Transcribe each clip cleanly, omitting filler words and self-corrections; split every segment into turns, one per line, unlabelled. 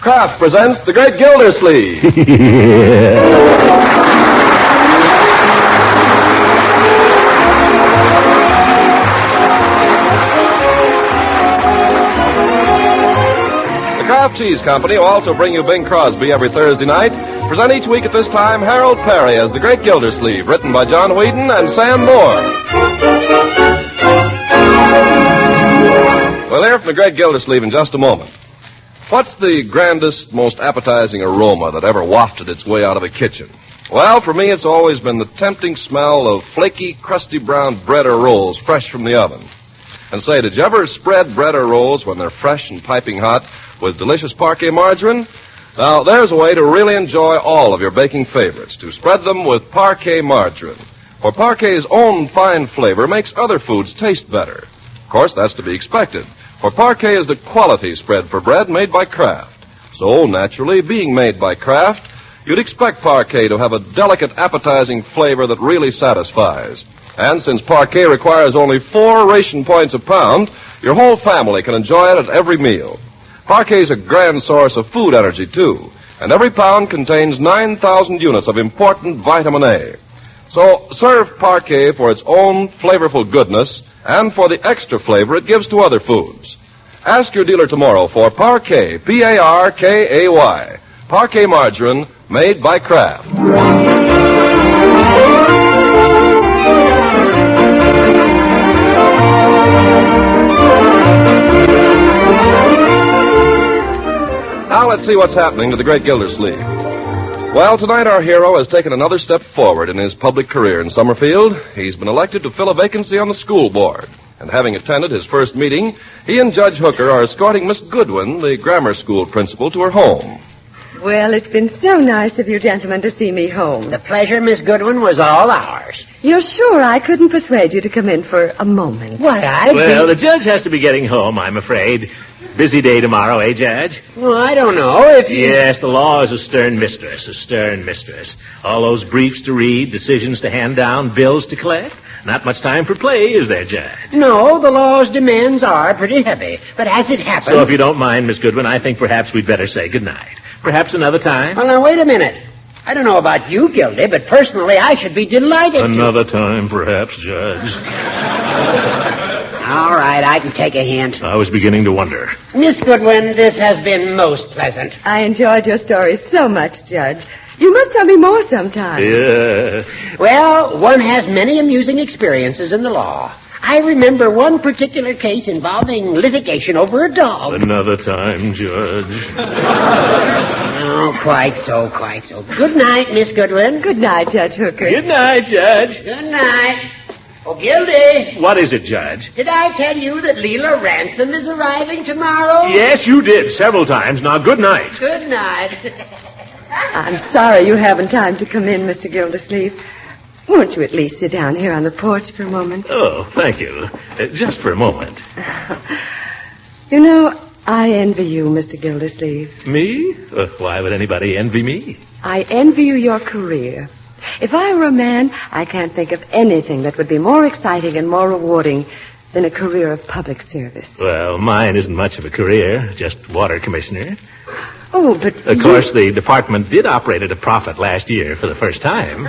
Kraft presents The Great Gildersleeve. The Kraft Cheese Company will also bring you Bing Crosby every Thursday night. Present each week at this time Harold Perry as The Great Gildersleeve, written by John Whedon and Sam Moore. We'll hear from The Great Gildersleeve in just a moment. What's the grandest, most appetizing aroma that ever wafted its way out of a kitchen? Well, for me, it's always been the tempting smell of flaky, crusty brown bread or rolls fresh from the oven. And say, did you ever spread bread or rolls when they're fresh and piping hot with delicious parquet margarine? Now, there's a way to really enjoy all of your baking favorites, to spread them with parquet margarine. For parquet's own fine flavor makes other foods taste better. Of course, that's to be expected. For parquet is the quality spread for bread made by Kraft. So, naturally, being made by Kraft, you'd expect parquet to have a delicate, appetizing flavor that really satisfies. And since parquet requires only 4 ration points a pound, your whole family can enjoy it at every meal. Parquet's a grand source of food energy, too, and every pound contains 9,000 units of important vitamin A. So, serve parquet for its own flavorful goodness and for the extra flavor it gives to other foods. Ask your dealer tomorrow for Parquet, P-A-R-K-A-Y, Parquet margarine made by Kraft. Now let's see what's happening to the Great Gildersleeve. Well, tonight our hero has taken another step forward in his public career in Summerfield. He's been elected to fill a vacancy on the school board. And having attended his first meeting, he and Judge Hooker are escorting Miss Goodwin, the grammar school principal, to her home.
Well, it's been so nice of you gentlemen to see me home.
The pleasure, Miss Goodwin, was all ours.
You're sure I couldn't persuade you to come in for a moment?
Why,
Well, the judge has to be getting home, I'm afraid. Busy day tomorrow, eh, Judge?
Well, I don't know if you...
Yes, the law is a stern mistress, a stern mistress. All those briefs to read, decisions to hand down, bills to collect. Not much time for play, is there, Judge?
No, the law's demands are pretty heavy. But as it happens...
So if you don't mind, Miss Goodwin, I think perhaps we'd better say goodnight. Perhaps another time?
Well, now, wait a minute. I don't know about you, Gildy, but personally, I should be delighted
Another time, perhaps, Judge.
All right, I can take a hint.
I was beginning to wonder.
Miss Goodwin, this has been most pleasant.
I enjoyed your story so much, Judge. You must tell me more sometime.
Yeah.
Well, one has many amusing experiences in the law. I remember one particular case involving litigation over a dog.
Another time, Judge.
Oh, quite so, quite so. Good night, Miss Goodwin.
Good night, Judge Hooker.
Good night, Judge.
Good night. Oh, Gildy.
What is it, Judge?
Did I tell you that Leila Ransom is arriving tomorrow?
Yes, you did, several times. Now, good night.
Good night.
I'm sorry you haven't time to come in, Mr. Gildersleeve. Won't you at least sit down here on the porch for a moment?
Oh, thank you. Just for a moment.
You know, I envy you, Mr. Gildersleeve.
Me? Why would anybody envy me?
I envy you your career. If I were a man, I can't think of anything that would be more exciting and more rewarding than a career of public service.
Well, mine isn't much of a career, just water commissioner.
Oh, but
Of course, the department did operate at a profit last year for the first time.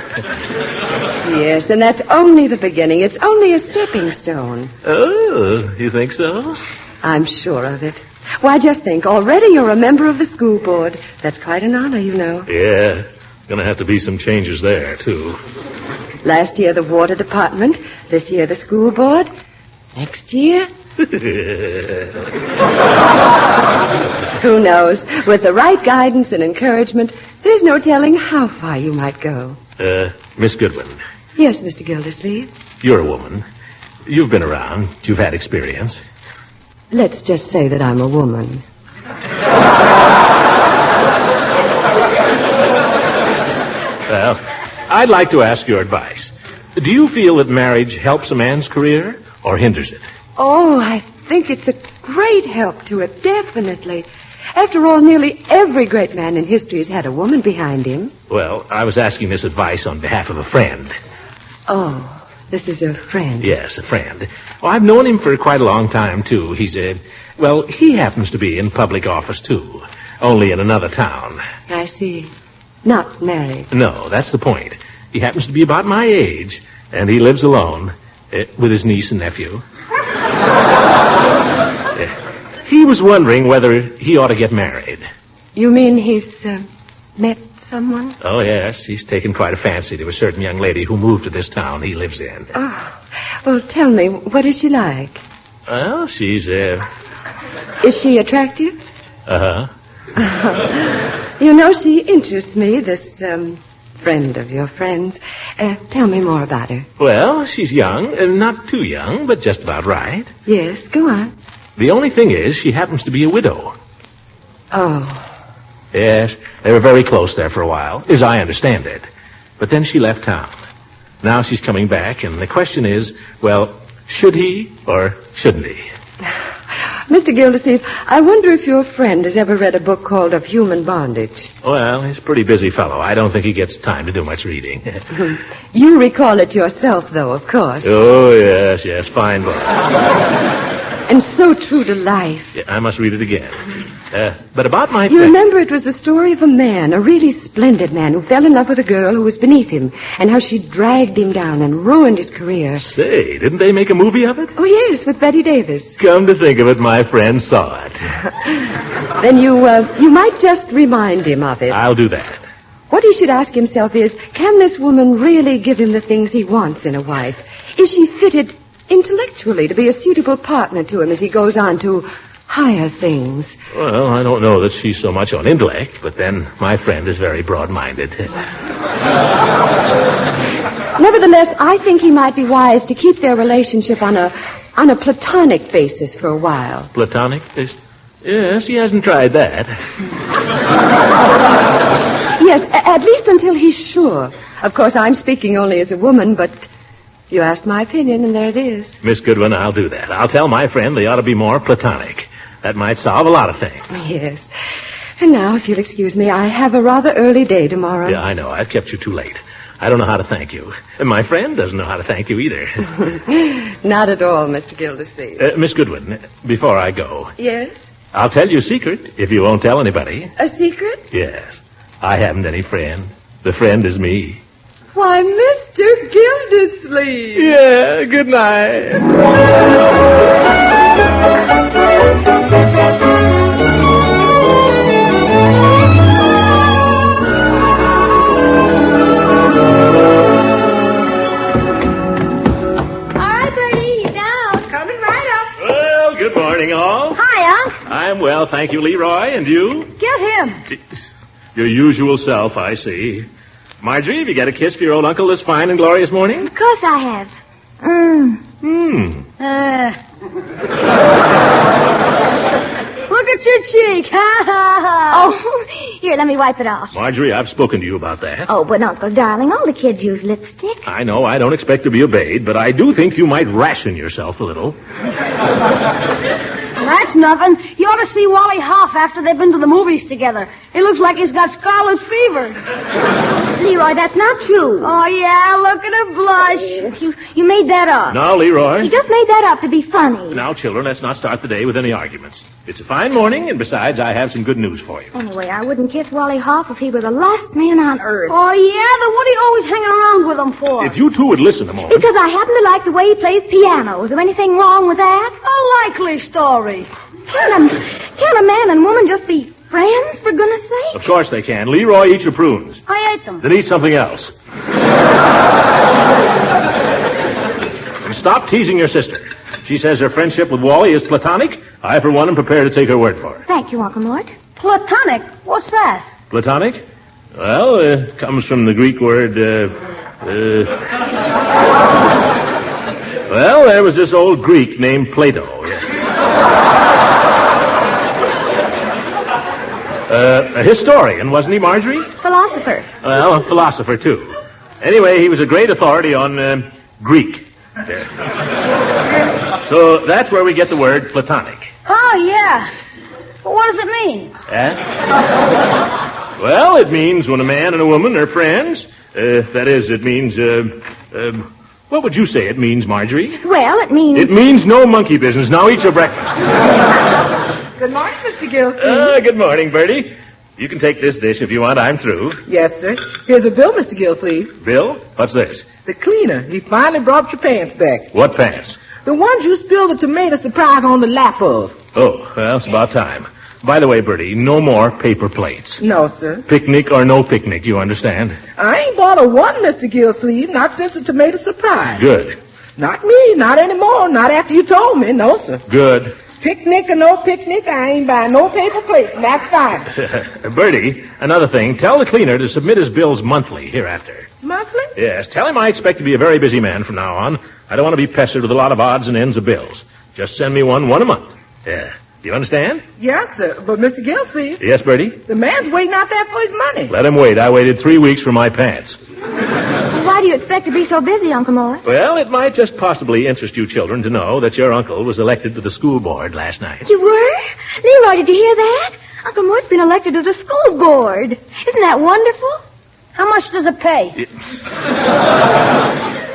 Yes, and that's only the beginning. It's only a stepping stone.
Oh, you think so?
I'm sure of it. Why, just think, already you're a member of the school board. That's quite an honor, you know.
Yeah, gonna have to be some changes there, too.
Last year, the water department. This year, the school board. Next year... Who knows? With the right guidance and encouragement, there's no telling how far you might go.
Miss Goodwin.
Yes, Mr. Gildersleeve.
You're a woman. You've been around. You've had experience.
Let's just say that I'm a woman.
Well, I'd like to ask your advice. Do you feel that marriage helps a man's career or hinders it?
Oh, I think it's a great help to it, definitely. After all, nearly every great man in history has had a woman behind him.
Well, I was asking this advice on behalf of a friend.
Oh, this is a friend.
Yes, a friend. Well, I've known him for quite a long time, too. He happens to be in public office, too. only in another town.
I see. Not married.
No, that's the point. He happens to be about my age, and he lives alone with his niece and nephew. He was wondering whether he ought to get married.
You mean he's met someone?
Oh, yes. He's taken quite a fancy to a certain young lady who moved to this town he lives in.
Oh. Well, tell me, what is she like?
Well, she's,
Is she attractive?
Uh-huh.
You know, she interests me, this friend of your friend's. Tell me more about her.
Well, she's young, not too young, but just about right.
Yes, go on.
The only thing is, she happens to be a widow.
Oh.
Yes, they were very close there for a while, as I understand it. But then she left town. Now she's coming back, and the question is, well, should he or shouldn't he?
Mr. Gildersleeve, I wonder if your friend has ever read a book called Of Human Bondage.
Well, he's a pretty busy fellow. I don't think he gets time to do much reading.
You recall it yourself, though, of course.
Oh, yes, fine book.
And so true to life.
Yeah, I must read it again. But about my...
You remember it was the story of a man, a really splendid man, who fell in love with a girl who was beneath him, and how she dragged him down and ruined his career.
Say, didn't they make a movie of it?
Oh, yes, with Betty Davis.
Come to think of it, my friend saw it.
Then you might just remind him of it.
I'll do that.
What he should ask himself is, can this woman really give him the things he wants in a wife? Is she fitted intellectually to be a suitable partner to him as he goes on to higher things?
Well, I don't know that she's so much on intellect, but then my friend is very broad-minded.
Nevertheless, I think he might be wise to keep their relationship on a platonic basis for a while.
Platonic? Yes, he hasn't tried that.
Yes, at least until he's sure. Of course, I'm speaking only as a woman, but you asked my opinion, and there it is.
Miss Goodwin, I'll do that. I'll tell my friend they ought to be more platonic. That might solve a lot of things.
Yes. And now, if you'll excuse me, I have a rather early day tomorrow.
Yeah, I know. I've kept you too late. I don't know how to thank you. And my friend doesn't know how to thank you either.
Not at all, Mr. Gildersleeve.
Miss Goodwin, before I go...
Yes?
I'll tell you a secret if you won't tell anybody.
A secret?
Yes. I haven't any friend. The friend is me.
Why, Mr. Gildersleeve.
Yeah, good night. Good morning, all.
Hi, Unc.
I'm well, thank you, Leroy. And you?
Get him.
Your usual self, I see. Marjorie, have you got a kiss for your old uncle this fine and glorious morning?
Of course I have. Look at your cheek. Ha, ha, ha. Oh, here, let me wipe it off.
Marjorie, I've spoken to you about that.
Oh, but Uncle Darling, all the kids use lipstick.
I know, I don't expect to be obeyed, but I do think you might ration yourself a little.
That's nothing. You ought to see Wally Hoff after they've been to the movies together. It looks like he's got scarlet fever.
Leroy, that's not true.
Oh, yeah, look at her blush.
You made that up.
Now, Leroy.
You just made that up to be funny.
Now, children, let's not start the day with any arguments. It's a fine morning, and besides, I have some good news for you.
Anyway, I wouldn't kiss Wally Hoff if he were the last man on earth.
Oh, yeah? Then what are you always hanging around with him for?
If you two would listen a moment.
Because I happen to like the way he plays piano. Is there anything wrong with that?
A likely story.
Can't a man and woman just be friends, for goodness sake?
Of course they can. Leroy, eat your prunes.
I ate them.
Then eat something else. And stop teasing your sister. She says her friendship with Wally is platonic. I, for one, am prepared to take her word for it.
Thank you, Uncle Mort.
Platonic? What's that?
Platonic? Well, it comes from the Greek word, Well, there was this old Greek named Plato. A historian, wasn't he, Marjorie?
Philosopher.
Well, a philosopher, too. Anyway, he was a great authority on Greek. So that's where we get the word platonic.
Oh, yeah. But what does it mean?
Well, it means when a man and a woman are friends. That is, it means, what would you say it means, Marjorie?
Well, it means...
It means no monkey business. Now eat your breakfast.
Good morning, Mr. Gildersleeve.
Good morning, Bertie. You can take this dish if you want. I'm through.
Yes, sir. Here's a bill, Mr. Gildersleeve.
Bill? What's this?
The cleaner. He finally brought your pants back.
What pants?
The ones you spilled the tomato surprise on the lap of.
Oh, well, it's about time. By the way, Bertie, no more paper plates.
No, sir.
Picnic or no picnic, you understand?
I ain't bought a one, Mr. Gildersleeve, not since the tomato surprise.
Good.
Not me, not anymore, not after you told me, no, sir.
Good.
Picnic or no picnic, I ain't buying no paper plates, and that's fine.
Bertie, another thing, tell the cleaner to submit his bills monthly hereafter.
Monthly?
Yes, tell him I expect to be a very busy man from now on. I don't want to be pestered with a lot of odds and ends of bills. Just send me one a month. Yeah. Do you understand?
Yes, sir. But, Mr. Gildersleeve...
Yes, Bertie?
The man's waiting out there for his money.
Let him wait. I waited 3 weeks for my pants.
Why do you expect to be so busy, Uncle Mort?
Well, it might just possibly interest you children to know that your uncle was elected to the school board last night.
You were? Leroy, did you hear that? Uncle Mort's been elected to the school board. Isn't that wonderful?
How much does it pay?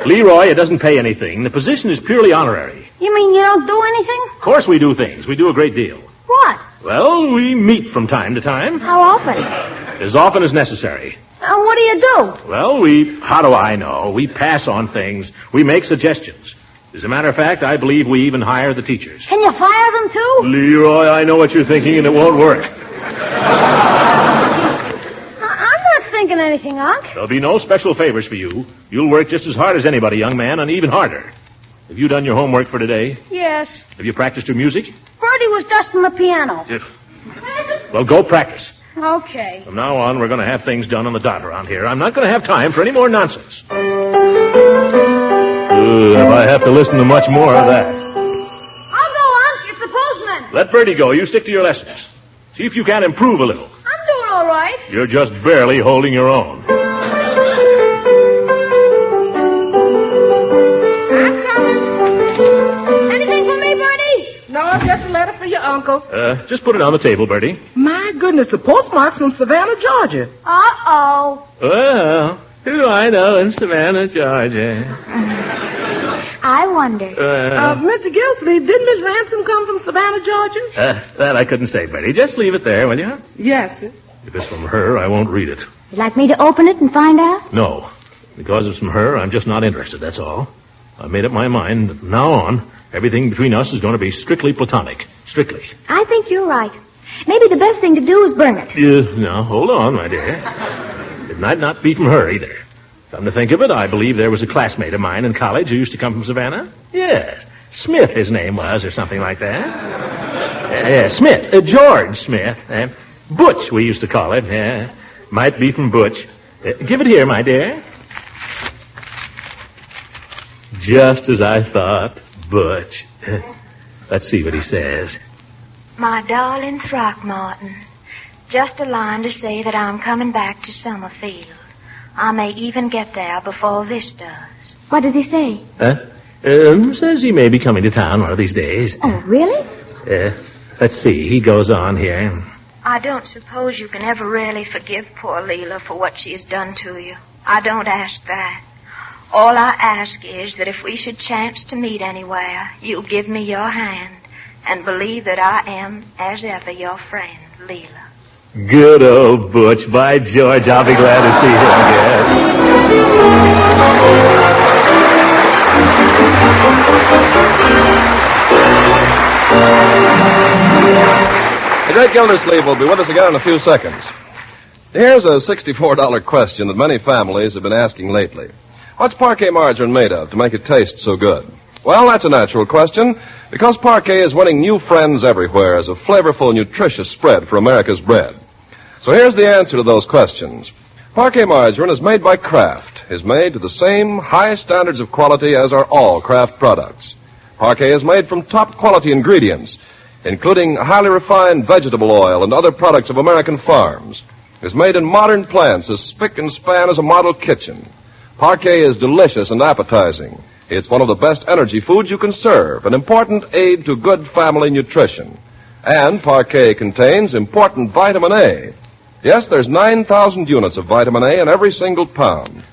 Leroy, it doesn't pay anything. The position is purely honorary.
You mean you don't do anything?
Of course we do things. We do a great deal.
What?
Well, we meet from time to time.
How often?
As often as necessary.
What do you do?
Well, how do I know? We pass on things. We make suggestions. As a matter of fact, I believe we even hire the teachers.
Can you fire them, too?
Leroy, I know what you're thinking, and it won't work.
I'm not thinking anything, Unc.
There'll be no special favors for you. You'll work just as hard as anybody, young man, and even harder. Have you done your homework for today?
Yes.
Have you practiced your music?
Bertie was dusting the piano.
Well, go practice.
Okay.
From now on, we're going to have things done on the dot around here. I'm not going to have time for any more nonsense. If I have to listen to much more of that.
I'll go, Unc. It's the postman.
Let Bertie go. You stick to your lessons. See if you can't improve a little.
I'm doing all right.
You're just barely holding your own.
I'm coming.
Anything for me, Bertie?
No, just a letter for your uncle.
Just put it on the table, Bertie.
My goodness, the postmark's from Savannah, Georgia.
Uh-oh.
Well, who do I know in Savannah, Georgia?
I wonder.
Mr. Gildersleeve, didn't Miss Ransom come from Savannah, Georgia?
That I couldn't say, Bertie. Just leave it there, will you?
Yes, sir.
If it's from her, I won't read it.
You'd like me to open it and find out?
No. Because it's from her, I'm just not interested, that's all. I've made up my mind that from now on, everything between us is going to be strictly platonic. Strictly.
I think you're right. Maybe the best thing to do is burn it.
No, hold on, my dear. It might not be from her, either. Come to think of it, I believe there was a classmate of mine in college who used to come from Savannah. Yes. Smith, his name was, or something like that. Yeah, Smith. George Smith. Butch, we used to call it. Yeah. Might be from Butch. Give it here, my dear. Just as I thought, Butch. Let's see what he says.
My darling Throckmorton, just a line to say that I'm coming back to Summerfield. I may even get there before this does.
What does he say?
Says he may be coming to town one of these days.
Oh, really?
Let's see. He goes on here.
I don't suppose you can ever really forgive poor Leila for what she has done to you. I don't ask that. All I ask is that if we should chance to meet anywhere, you'll give me your hand and believe that I am, as ever, your friend, Leila.
Good old Butch. By George, I'll be glad to see him again.
The great Gildersleeve will be with us again in a few seconds. Here's a $64 question that many families have been asking lately. What's parquet margarine made of to make it taste so good? Well, that's a natural question, because parquet is winning new friends everywhere as a flavorful, nutritious spread for America's bread. So here's the answer to those questions. Parquet margarine is made by Kraft, is made to the same high standards of quality as are all Kraft products. Parquet is made from top quality ingredients, including highly refined vegetable oil and other products of American farms. Is made in modern plants as spick and span as a model kitchen. Parquet is delicious and appetizing. It's one of the best energy foods you can serve, an important aid to good family nutrition. And Parquet contains important vitamin A. Yes, there's 9,000 units of vitamin A in every single pound.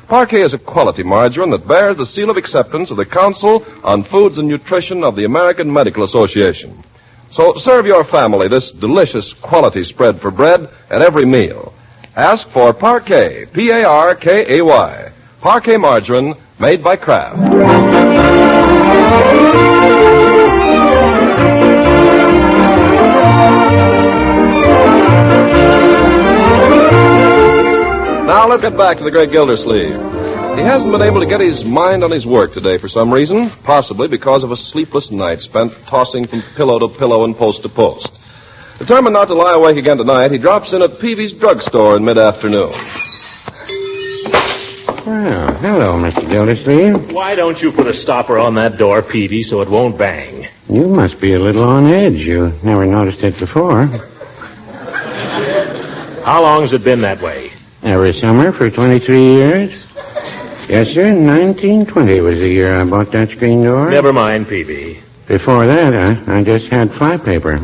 Parquet is a quality margarine that bears the seal of acceptance of the Council on Foods and Nutrition of the American Medical Association. So serve your family this delicious quality spread for bread at every meal. Ask for Parquet, P-A-R-K-A-Y. Parquet margarine made by Kraft. Now let's get back to the great Gildersleeve. He hasn't been able to get his mind on his work today for some reason, possibly because of a sleepless night spent tossing from pillow to pillow and post to post. Determined not to lie awake again tonight, he drops in at Peavy's drugstore in mid-afternoon.
Well, hello, Mr. Gildersleeve.
Why don't you put a stopper on that door, Peavy, so it won't bang?
You must be a little on edge. You never noticed it before.
How long's it been that way?
Every summer for 23 years. Yes, sir. 1920 was the year I bought that screen door.
Never mind, Peavy.
Before that, I just had flypaper.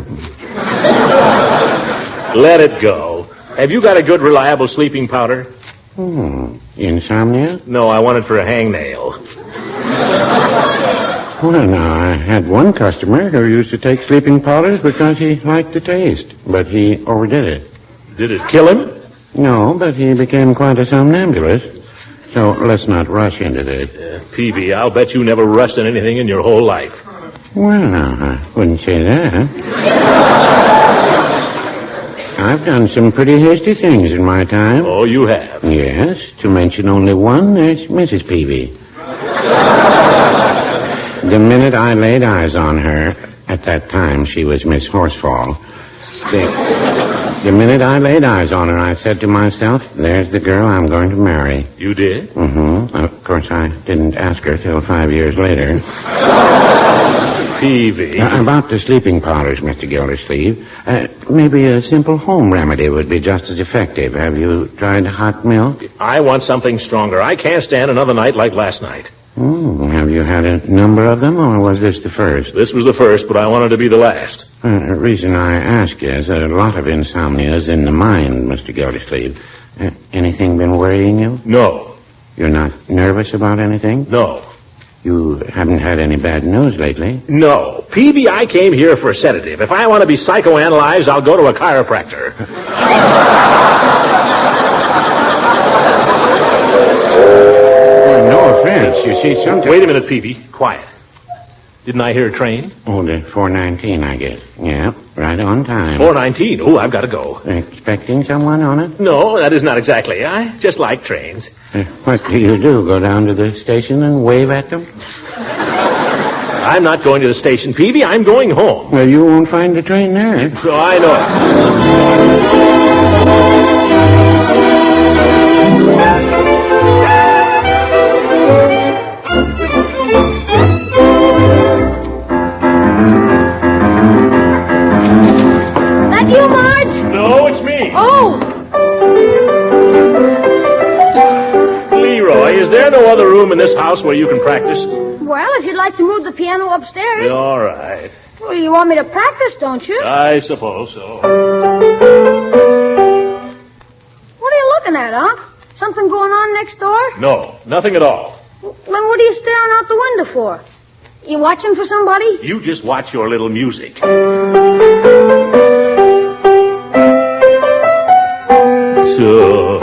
Let it go. Have you got a good, reliable sleeping powder?
Insomnia?
No, I want it for a hangnail.
Well, now, I had one customer who used to take sleeping powders because he liked the taste, but he overdid it.
Did it kill him?
No, but he became quite a somnambulist. So let's not rush into this.
Peavy, I'll bet you never rushed in anything in your whole life.
Well, now, I wouldn't say that. I've done some pretty hasty things in my time.
Oh, you have?
Yes, to mention only one, there's Mrs. Peavy. The minute I laid eyes on her, at that time she was Miss Horsefall, the minute I laid eyes on her, I said to myself, there's the girl I'm going to marry.
You did?
Mm-hmm. Of course, I didn't ask her till 5 years later.
Peavy.
About the sleeping powders, Mr. Gildersleeve, maybe a simple home remedy would be just as effective. Have you tried hot milk?
I want something stronger. I can't stand another night like last night.
Have you had a number of them, or was this the first?
This was the first, but I wanted to be the last.
The reason I ask is a lot of insomnia is in the mind, Mr. Gildersleeve. Anything been worrying you?
No.
You're not nervous about anything?
No.
You haven't had any bad news lately?
No. Peavy, I came here for a sedative. If I want to be psychoanalyzed, I'll go to a chiropractor.
No offense. You see, sometimes...
Wait a minute, Peavy. Quiet. Didn't I hear a train?
Oh, the 419, I guess. Yeah, right on time.
419. Oh, I've got to go.
Expecting someone on it?
No, that is not exactly. I just like trains.
What do you do? Go down to the station and wave at them?
I'm not going to the station, Peavy. I'm going home.
Well, you won't find the train there.
So I know it.
That you, Marge?
No, it's me.
Oh!
Leroy, is there no other room in this house where you can practice?
Well, if you'd like to move the piano upstairs.
All right.
Well, you want me to practice, don't you?
I suppose so.
What are you looking at, Unc? Something going on next door?
No, nothing at all.
Then what are you staring out the window for? You watching for somebody?
You just watch your little music. So...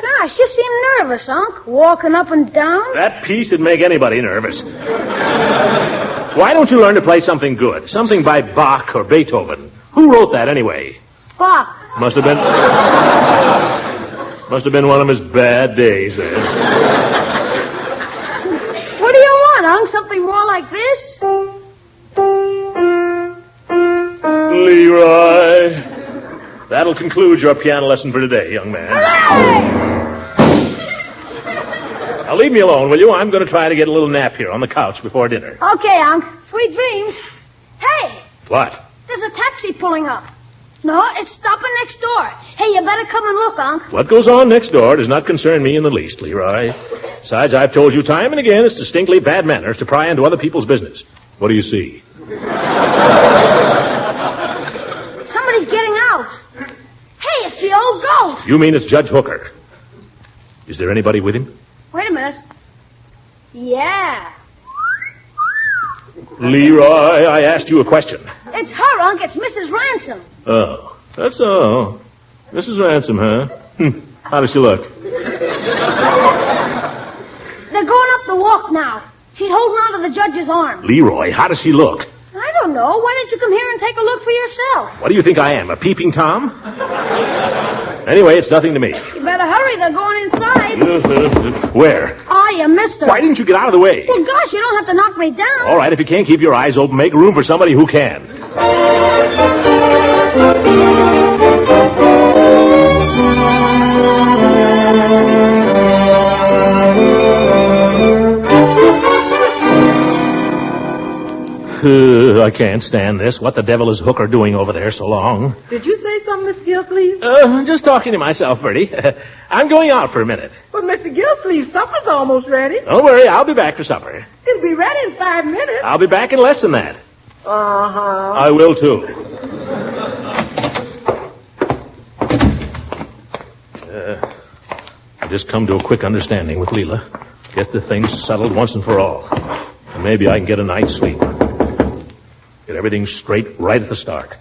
Gosh, you seem nervous, Unc. Walking up and down.
That piece would make anybody nervous. Why don't you learn to play something good? Something by Bach or Beethoven. Who wrote that anyway?
Bach.
Must have been one of his bad days there.
What do you want, Unc? Something more like this?
Leroy. That'll conclude your piano lesson for today, young man. Now leave me alone, will you? I'm going to try to get a little nap here on the couch before dinner.
Okay, Unc. Sweet dreams. Hey,
What?
there's a taxi pulling up. No, it's stopping next door. Hey, you better come and look, Unc.
What goes on next door does not concern me in the least, Leroy. Besides, I've told you time and again it's distinctly bad manners to pry into other people's business. What do you see?
Somebody it's the old goat.
You mean it's Judge Hooker? Is there anybody with him?
Wait a minute. Yeah.
Leroy, I asked you a question.
It's her, Unc. It's Mrs. Ransom.
Oh, that's all. Mrs. Ransom, huh? How does she look?
They're going up the walk now. She's holding on to the judge's arm.
Leroy, how does she look?
I don't know. Why don't you come here and take a look for yourself?
What do you think I am, a peeping Tom? Anyway, it's nothing to me.
You better hurry. They're going inside.
Where?
Oh, you missed her.
Why didn't you get out of the way?
Well, gosh, you don't have to knock me down.
All right, if you can't keep your eyes open, make room for somebody who can. I can't stand this. What the devil is Hooker doing over there so long?
Did you say something, Mr. Gildersleeve?
Just talking to myself, Bertie. I'm going out for a minute.
But, Mr. Gildersleeve, supper's almost ready.
Don't worry, I'll be back for supper.
It'll be ready in 5 minutes.
I'll be back in less than that.
Uh-huh.
I will, too. I just come to a quick understanding with Leila. Get the things settled once and for all. And maybe I can get a night's sleep. Get everything straight right at the start.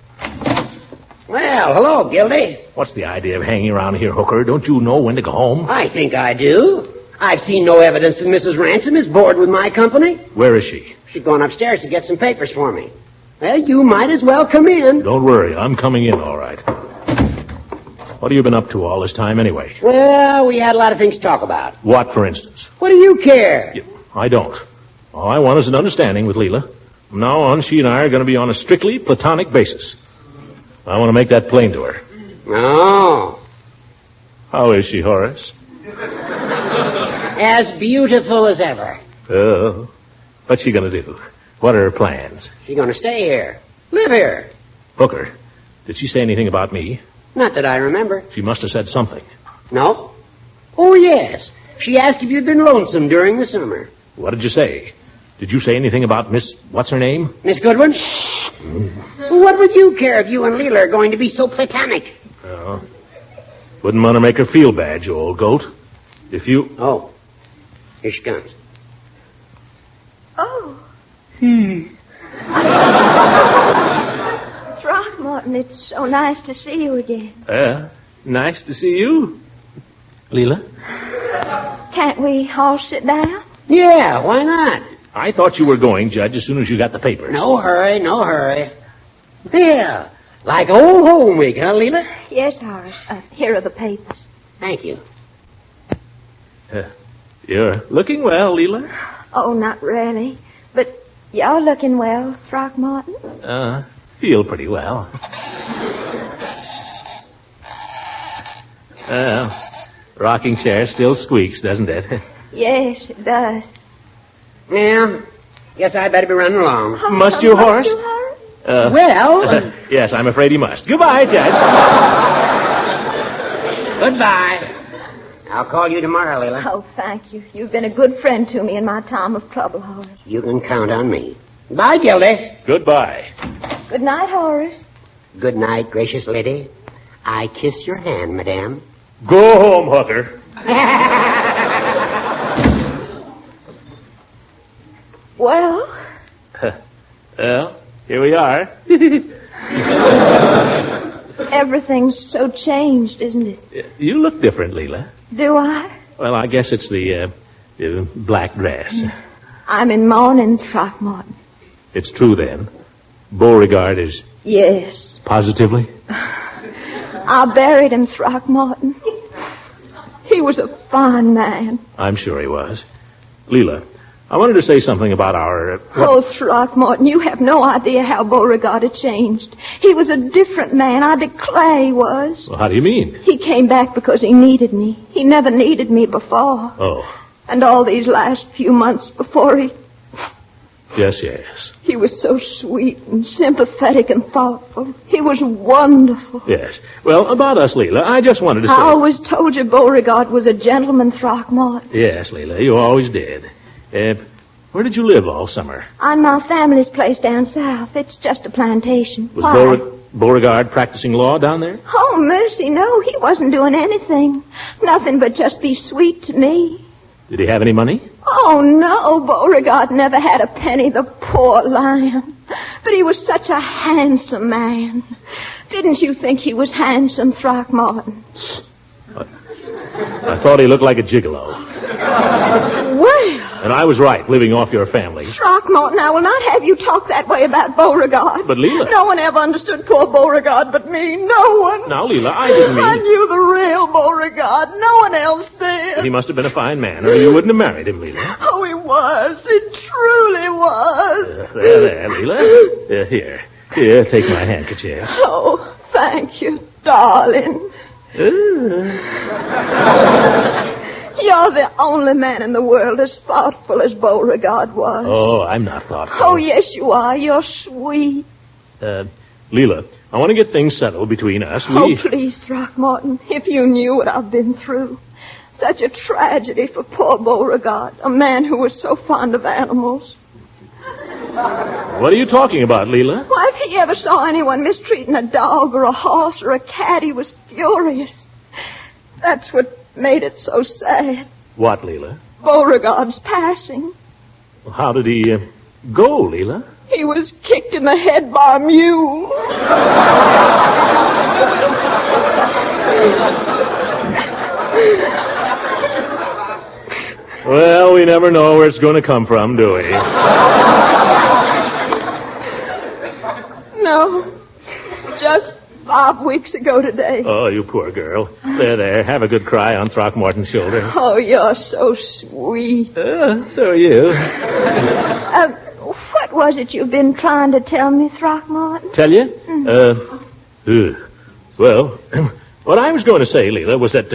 Well, hello, Gildy.
What's the idea of hanging around here, Hooker? Don't you know when to go home?
I think I do. I've seen no evidence that Mrs. Ransom is bored with my company.
Where is she?
She's gone upstairs to get some papers for me. Well, you might as well come in.
Don't worry, I'm coming in all right. What have you been up to all this time anyway?
Well, we had a lot of things to talk about.
What, for instance?
What do you care?
I don't. All I want is an understanding with Leila. From now on, she and I are going to be on a strictly platonic basis. I want to make that plain to her.
Oh.
How is she, Horace?
As beautiful as ever.
Oh. What's she going to do? What are her plans?
She's going to stay here. Live here.
Hooker, did she say anything about me?
Not that I remember.
She must have said something.
No? Oh, yes. She asked if you'd been lonesome during the summer.
What did you say? Did you say anything about Miss... What's her name?
Miss Goodwin? What would you care if you and Leila are going to be so platonic?
Oh. Wouldn't want to make her feel bad, you old goat. If you...
Oh. Here she comes.
Oh. Throckmorton, it's so nice to see you again.
Nice to see you. Leila?
Can't we all sit down?
Yeah, why not?
I thought you were going, Judge, as soon as you got the papers.
No hurry, no hurry. Yeah, like old home week, huh, Leila?
Yes, Horace. Here are the papers.
Thank you.
You're looking well, Leila.
Oh, not really. But you're looking well, Throckmorton.
Feel pretty well. Rocking chair still squeaks, doesn't it?
Yes, it does.
Yeah, guess I'd better be running along.
Oh,
Must you, Horace?
You, Horace?
Well...
Yes, I'm afraid he must. Goodbye, Judge.
Goodbye. I'll call you tomorrow, Leila.
Oh, thank you. You've been a good friend to me in my time of trouble, Horace.
You can count on me. Bye, Gildy.
Goodbye.
Good night, Horace.
Good night, gracious lady. I kiss your hand, madame.
Go home, Hooker.
Well?
Well, here we are.
Everything's so changed, isn't it?
You look different, Leila.
Do I?
Well, I guess it's the black dress.
I'm in mourning, Throckmorton.
It's true, then. Beauregard is...
Yes.
Positively?
I buried him, Throckmorton. He was a fine man.
I'm sure he was. Leila, I wanted to say something about our...
Oh, Throckmorton, you have no idea how Beauregard had changed. He was a different man, I declare he was.
Well, how do you mean?
He came back because he needed me. He never needed me before.
Oh.
And all these last few months before he...
Yes, yes.
He was so sweet and sympathetic and thoughtful. He was wonderful.
Yes. Well, about us, Leila, I just wanted to say...
I always told you Beauregard was a gentleman, Throckmorton.
Yes, Leila, you always did. Where did you live all summer?
On my family's place down south. It's just a plantation.
Was
Why?
Beauregard practicing law down there?
Oh, mercy, no. He wasn't doing anything. Nothing but just be sweet to me.
Did he have any money?
Oh, no, Beauregard never had a penny, the poor lion. But he was such a handsome man. Didn't you think he was handsome, Throckmorton?
I thought he looked like a gigolo.
Well...
And I was right, living off your family.
Throckmorton, I will not have you talk that way about Beauregard.
But, Leila...
No one ever understood poor Beauregard but me. No one.
Now, Leila, I didn't mean...
I knew the real Beauregard. No one else did.
He must have been a fine man, or you wouldn't have married him, Leila.
Oh, he was. He truly was.
There, Leila. Here, take my handkerchief.
Oh, thank you, darling. You're the only man in the world as thoughtful as Beauregard was.
Oh, I'm not thoughtful.
Oh, yes, you are. You're sweet.
Leila, I want to get things settled between us.
Oh, please, Throckmorton, if you knew what I've been through. Such a tragedy for poor Beauregard, a man who was so fond of animals.
What are you talking about, Leila?
Why, if he ever saw anyone mistreating a dog or a horse or a cat, he was furious. That's what made it so sad.
What, Leila?
Beauregard's passing.
Well, how did he go, Leila?
He was kicked in the head by a mule.
Well, we never know where it's going to come from, do we?
No. Just 5 weeks ago today.
Oh, you poor girl. There. Have a good cry on Throckmorton's shoulder.
Oh, you're so sweet.
So are you.
What was it you've been trying to tell me, Throckmorton?
Tell you? Well, what I was going to say, Leila, was that,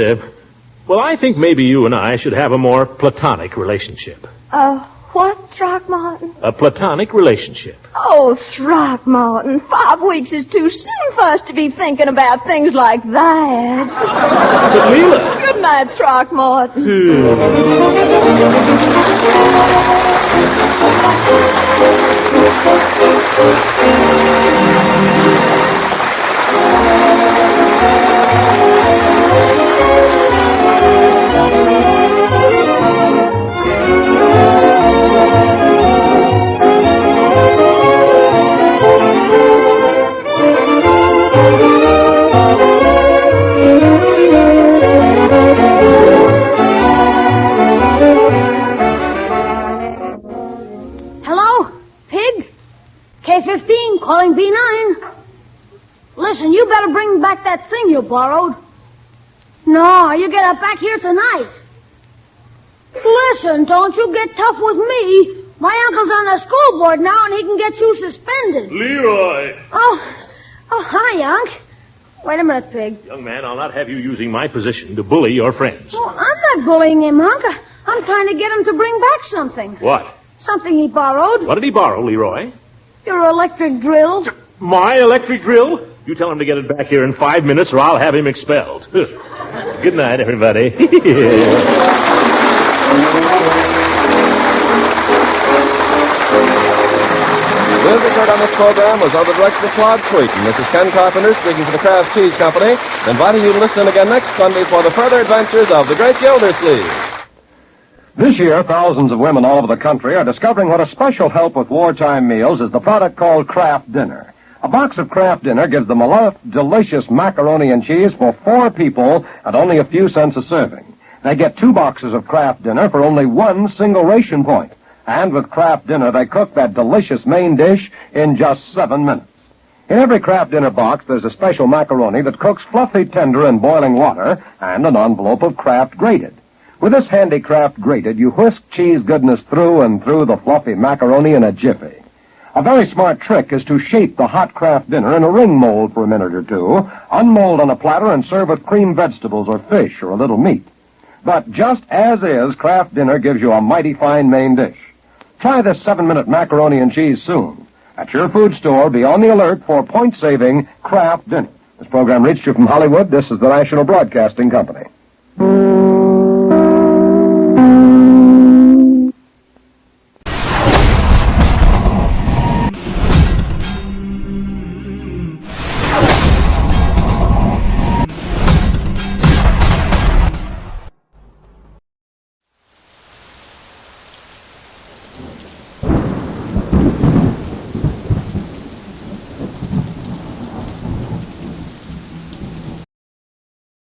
I think maybe you and I should have a more platonic relationship.
What, Throckmorton?
A platonic relationship.
Oh, Throckmorton, 5 weeks is too soon for us to be thinking about things like that.
But, Leila...
Good night, Throckmorton.
K-15, calling B9. Listen, you better bring back that thing you borrowed. No, you get it back here tonight. Listen, don't you get tough with me. My uncle's on the school board now, and he can get you suspended.
Leroy!
Oh, hi, Unc. Wait a minute, Pig.
Young man, I'll not have you using my position to bully your friends.
Oh, I'm not bullying him, Unc. I'm trying to get him to bring back something.
What?
Something he borrowed.
What did he borrow, Leroy?
Your electric drill.
My electric drill? You tell him to get it back here in 5 minutes, or I'll have him expelled. Good night, everybody.
Music heard on this program was under the direction of Claude Sweeten. This is Ken Carpenter speaking for the Kraft Cheese Company, inviting you to listen in again next Sunday for the further adventures of the great Gildersleeve.
This year, thousands of women all over the country are discovering what a special help with wartime meals is the product called Kraft Dinner. A box of Kraft Dinner gives them a delicious macaroni and cheese for 4 people at only a few cents a serving. They get 2 boxes of Kraft Dinner for only 1 single ration point. And with Kraft Dinner, they cook that delicious main dish in just 7 minutes. In every Kraft Dinner box, there's a special macaroni that cooks fluffy tender in boiling water and an envelope of Kraft grated. With this handy Kraft grated, you whisk cheese goodness through and through the fluffy macaroni in a jiffy. A very smart trick is to shape the hot Kraft Dinner in a ring mold for a minute or two, unmold on a platter, and serve with creamed vegetables or fish or a little meat. But just as is, Kraft Dinner gives you a mighty fine main dish. Try this 7-minute macaroni and cheese soon. At your food store, be on the alert for point-saving Kraft Dinner. This program reached you from Hollywood. This is the National Broadcasting Company.